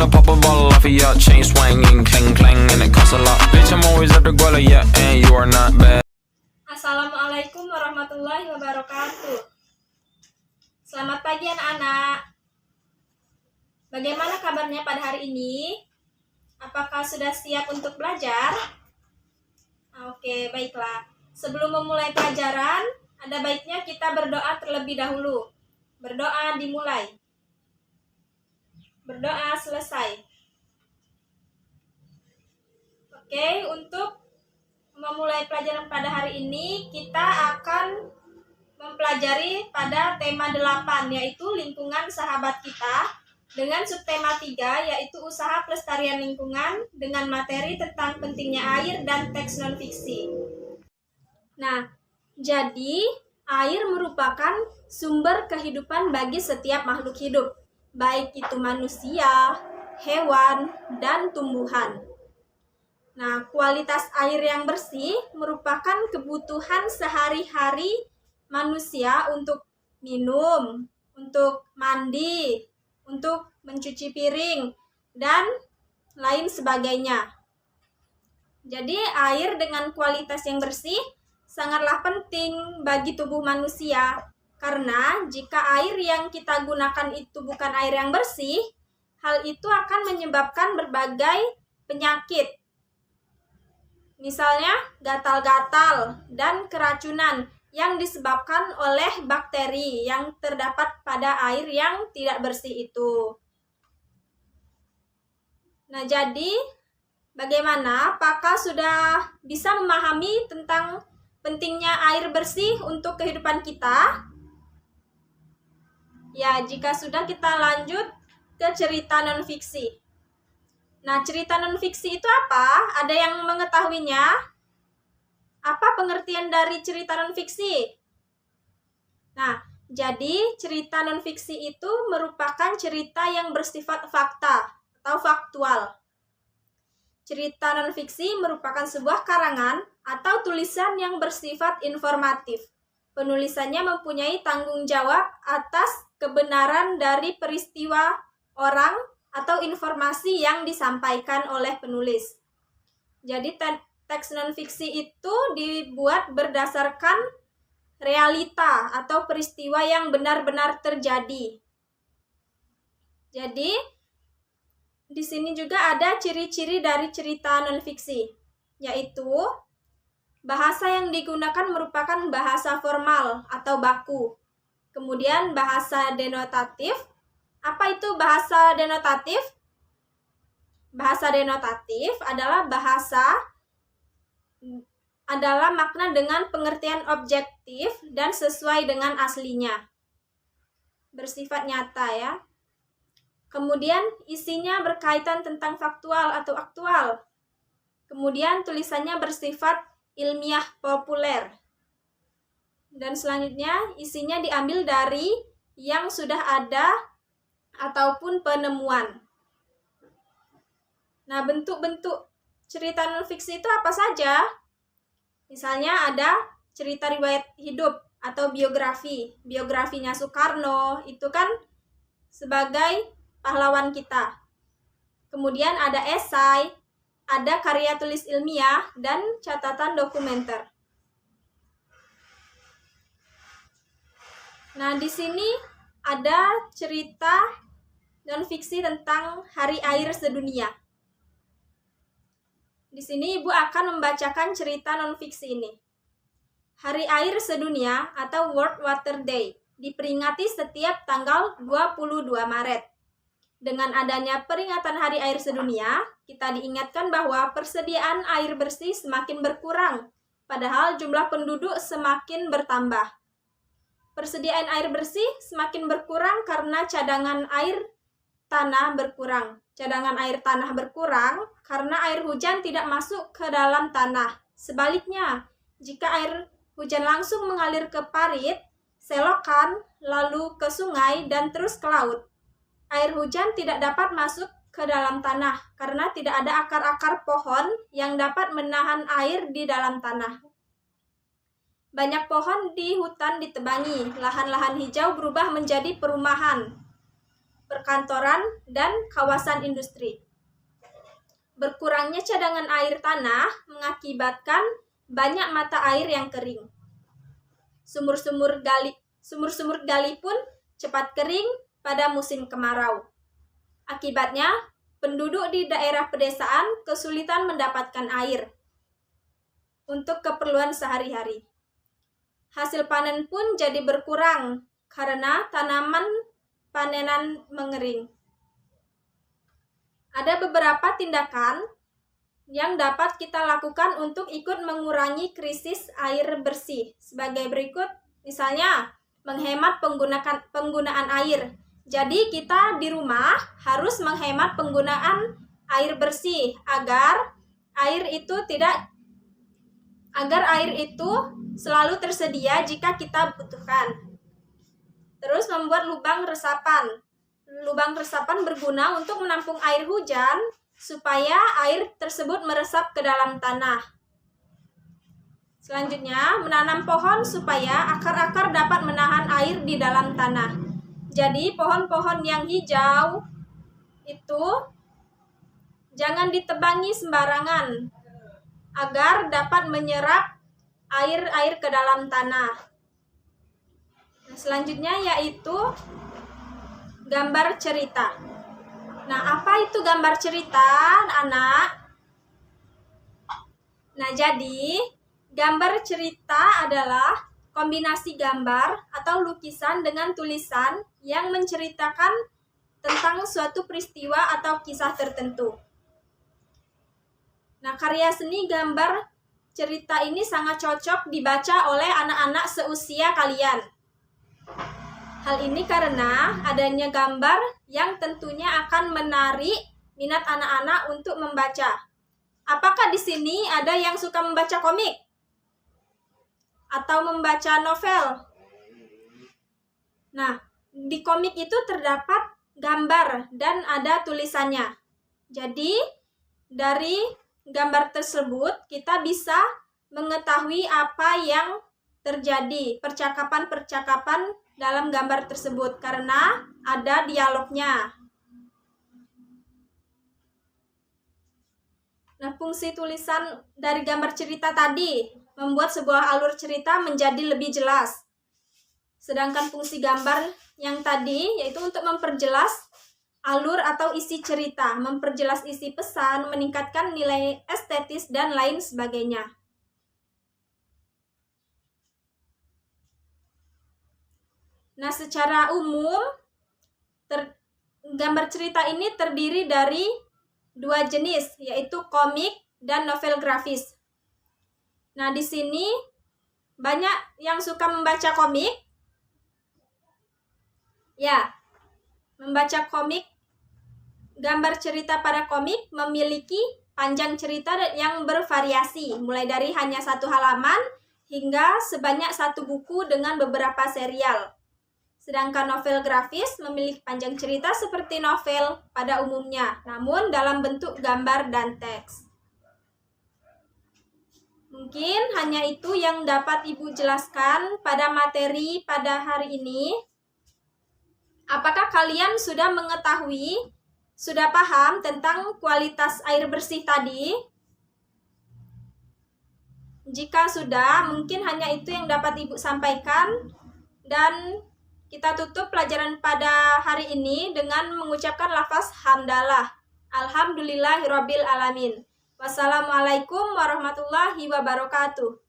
I'll pop a bottle off of your chain swinging, clang clang, and it costs a lot. Bitch, I'm always at the guala, yeah, and you are not bad. Assalamualaikum warahmatullahi wabarakatuh. Selamat pagi anak-anak. Bagaimana kabarnya pada hari ini? Apakah sudah siap untuk belajar? Oke, baiklah. Sebelum memulai pelajaran, ada baiknya kita berdoa terlebih dahulu. Berdoa dimulai. Berdoa selesai. Oke, untuk memulai pelajaran pada hari ini, kita akan mempelajari pada tema 8, yaitu lingkungan sahabat kita, dengan subtema 3, yaitu usaha pelestarian lingkungan, dengan materi tentang pentingnya air dan teks non-fiksi. Nah, jadi air merupakan sumber kehidupan bagi setiap makhluk hidup, baik itu manusia, hewan, dan tumbuhan. Nah, kualitas air yang bersih merupakan kebutuhan sehari-hari manusia untuk minum, untuk mandi, untuk mencuci piring, dan lain sebagainya. Jadi, air dengan kualitas yang bersih sangatlah penting bagi tubuh manusia. Karena jika air yang kita gunakan itu bukan air yang bersih, hal itu akan menyebabkan berbagai penyakit. Misalnya gatal-gatal dan keracunan yang disebabkan oleh bakteri yang terdapat pada air yang tidak bersih itu. Nah, jadi bagaimana? Apakah sudah bisa memahami tentang pentingnya air bersih untuk kehidupan kita? Ya, jika sudah, kita lanjut ke cerita non-fiksi. Nah, cerita non-fiksi itu apa? Ada yang mengetahuinya? Apa pengertian dari cerita non-fiksi? Nah, jadi cerita non-fiksi itu merupakan cerita yang bersifat fakta atau faktual. Cerita non-fiksi merupakan sebuah karangan atau tulisan yang bersifat informatif. Penulisannya mempunyai tanggung jawab atas kebenaran dari peristiwa, orang, atau informasi yang disampaikan oleh penulis. Jadi teks non-fiksi itu dibuat berdasarkan realita atau peristiwa yang benar-benar terjadi. Jadi di sini juga ada ciri-ciri dari cerita non-fiksi, yaitu bahasa yang digunakan merupakan bahasa formal atau baku. Kemudian bahasa denotatif. Apa itu bahasa denotatif? Bahasa denotatif adalah makna dengan pengertian objektif dan sesuai dengan aslinya. Bersifat nyata ya. Kemudian isinya berkaitan tentang faktual atau aktual. Kemudian tulisannya bersifat ilmiah populer. Dan selanjutnya isinya diambil dari yang sudah ada ataupun penemuan. Nah, bentuk-bentuk cerita non-fiksi itu apa saja? Misalnya ada cerita riwayat hidup atau biografi. Biografinya Soekarno itu kan sebagai pahlawan kita. Kemudian ada esai, ada karya tulis ilmiah, dan catatan dokumenter. Nah, di sini ada cerita non-fiksi tentang Hari Air Sedunia. Di sini Ibu akan membacakan cerita non-fiksi ini. Hari Air Sedunia atau World Water Day diperingati setiap tanggal 22 Maret. Dengan adanya peringatan Hari Air Sedunia, kita diingatkan bahwa persediaan air bersih semakin berkurang, padahal jumlah penduduk semakin bertambah. Persediaan air bersih semakin berkurang karena cadangan air tanah berkurang. Cadangan air tanah berkurang karena air hujan tidak masuk ke dalam tanah. Sebaliknya, jika air hujan langsung mengalir ke parit, selokan, lalu ke sungai, dan terus ke laut, air hujan tidak dapat masuk ke dalam tanah karena tidak ada akar-akar pohon yang dapat menahan air di dalam tanah. Banyak pohon di hutan ditebangi, lahan-lahan hijau berubah menjadi perumahan. perkantoran, dan kawasan industri. Berkurangnya cadangan air tanah mengakibatkan banyak mata air yang kering. Sumur-sumur gali pun cepat kering pada musim kemarau. Akibatnya, penduduk di daerah pedesaan kesulitan mendapatkan air untuk keperluan sehari-hari. Hasil panen pun jadi berkurang karena tanaman panenan mengering. Ada beberapa tindakan yang dapat kita lakukan untuk ikut mengurangi krisis air bersih. Sebagai berikut, misalnya menghemat penggunaan air. Jadi kita di rumah harus menghemat penggunaan air bersih agar air itu selalu tersedia jika kita butuhkan. Terus membuat lubang resapan. Lubang resapan berguna untuk menampung air hujan supaya air tersebut meresap ke dalam tanah. Selanjutnya, menanam pohon supaya akar-akar dapat menahan air di dalam tanah. Jadi pohon-pohon yang hijau itu jangan ditebangi sembarangan agar dapat menyerap air ke dalam tanah. Nah, selanjutnya yaitu gambar cerita. Nah, apa itu gambar cerita, anak? Nah, jadi gambar cerita adalah kombinasi gambar atau lukisan dengan tulisan yang menceritakan tentang suatu peristiwa atau kisah tertentu. Nah, karya seni gambar cerita ini sangat cocok dibaca oleh anak-anak seusia kalian. Hal ini karena adanya gambar yang tentunya akan menarik minat anak-anak untuk membaca. Apakah di sini ada yang suka membaca komik? Atau membaca novel? Nah, di komik itu terdapat gambar dan ada tulisannya. Jadi, dari gambar tersebut kita bisa mengetahui apa yang terjadi, percakapan-percakapan dalam gambar tersebut karena ada dialognya. Nah, fungsi tulisan dari gambar cerita tadi membuat sebuah alur cerita menjadi lebih jelas. Sedangkan fungsi gambar yang tadi yaitu untuk memperjelas alur atau isi cerita, memperjelas isi pesan, meningkatkan nilai estetis, dan lain sebagainya. Nah, secara umum, gambar cerita ini terdiri dari dua jenis, yaitu komik dan novel grafis. Nah, di sini banyak yang suka membaca komik. Ya, membaca komik, gambar cerita pada komik memiliki panjang cerita yang bervariasi, mulai dari hanya 1 halaman hingga sebanyak 1 buku dengan beberapa serial. Sedangkan novel grafis memiliki panjang cerita seperti novel pada umumnya, namun dalam bentuk gambar dan teks. Mungkin hanya itu yang dapat Ibu jelaskan pada materi pada hari ini. Apakah kalian sudah mengetahui, sudah paham tentang kualitas air bersih tadi? Jika sudah, mungkin hanya itu yang dapat Ibu sampaikan. Dan kita tutup pelajaran pada hari ini dengan mengucapkan lafaz hamdalah. Alhamdulillahirabbil alamin. Wassalamualaikum warahmatullahi wabarakatuh.